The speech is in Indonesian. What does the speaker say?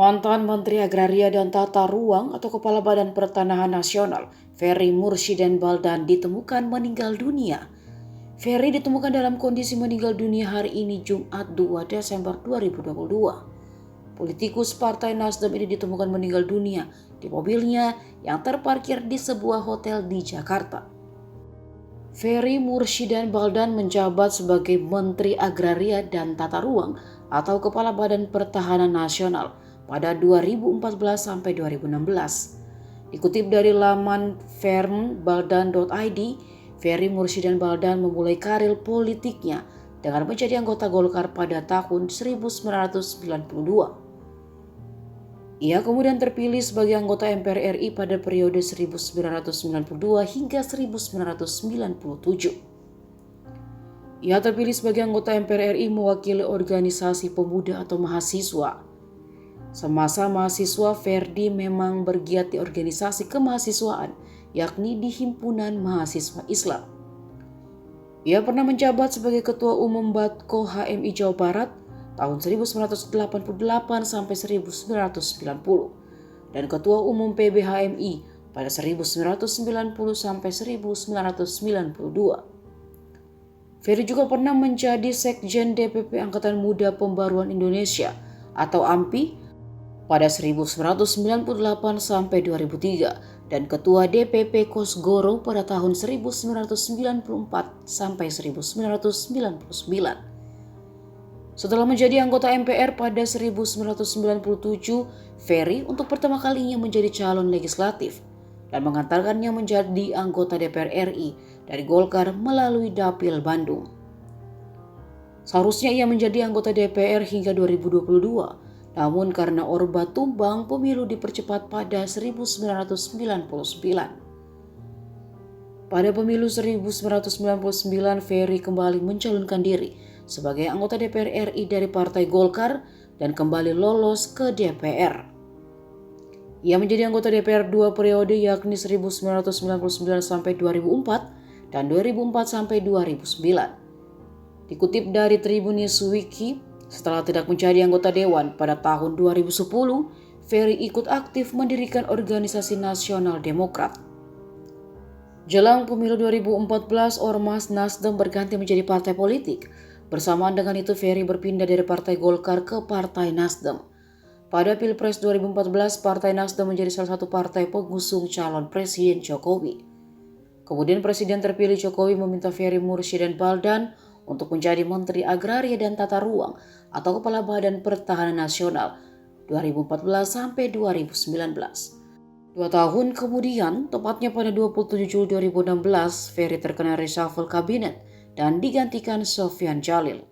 Mantan Menteri Agraria dan Tata Ruang atau Kepala Badan Pertanahan Nasional, Ferry Mursyidin Baldan ditemukan meninggal dunia. Ferry ditemukan dalam kondisi meninggal dunia hari ini Jumat 2 Desember 2022. Politikus Partai Nasdem ini ditemukan meninggal dunia di mobilnya yang terparkir di sebuah hotel di Jakarta. Ferry Mursyidin Baldan menjabat sebagai Menteri Agraria dan Tata Ruang atau Kepala Badan Pertahanan Nasional pada 2014 sampai 2016. Dikutip dari laman firmbaldan.id, Ferry Mursyidin Baldan memulai karir politiknya dengan menjadi anggota Golkar pada tahun 1992. Ia kemudian terpilih sebagai anggota MPR RI pada periode 1992 hingga 1997. Ia terpilih sebagai anggota MPR RI mewakili organisasi pemuda atau mahasiswa. Semasa mahasiswa, Ferdy memang bergiat di organisasi kemahasiswaan, yakni di Himpunan Mahasiswa Islam. Ia pernah menjabat sebagai Ketua Umum Batko HMI Jawa Barat tahun 1988 sampai 1990 dan Ketua Umum PBHMI pada 1990 sampai 1992. Ferry juga pernah menjadi Sekjen DPP Angkatan Muda Pembaruan Indonesia atau AMPI pada 1998 sampai 2003 dan Ketua DPP Kosgoro pada tahun 1994 sampai 1999. Setelah menjadi anggota MPR pada 1997, Ferry untuk pertama kalinya menjadi calon legislatif dan mengantarkannya menjadi anggota DPR RI dari Golkar melalui Dapil Bandung. Seharusnya ia menjadi anggota DPR hingga 2022, namun karena Orba tumbang, pemilu dipercepat pada 1999. Pada pemilu 1999, Ferry kembali mencalonkan diri sebagai anggota DPR RI dari Partai Golkar dan kembali lolos ke DPR. Ia menjadi anggota DPR 2 periode yakni 1999 sampai 2004 dan 2004 sampai 2009. Dikutip dari Tribunnews Wiki, setelah tidak menjadi anggota dewan pada tahun 2010, Ferry ikut aktif mendirikan Organisasi Nasional Demokrat. Jelang pemilu 2014, Ormas Nasdem berganti menjadi partai politik. Bersamaan dengan itu, Ferry berpindah dari Partai Golkar ke Partai Nasdem. Pada Pilpres 2014, Partai Nasdem menjadi salah satu partai pengusung calon Presiden Jokowi. Kemudian Presiden terpilih Jokowi meminta Ferry Mursyidin Baldan untuk menjadi Menteri Agraria dan Tata Ruang atau Kepala Badan Pertahanan Nasional 2014 sampai 2019. 2 tahun kemudian, tepatnya pada 27 Juli 2016, Ferry terkena reshuffle kabinet dan digantikan Sofyan Jalil.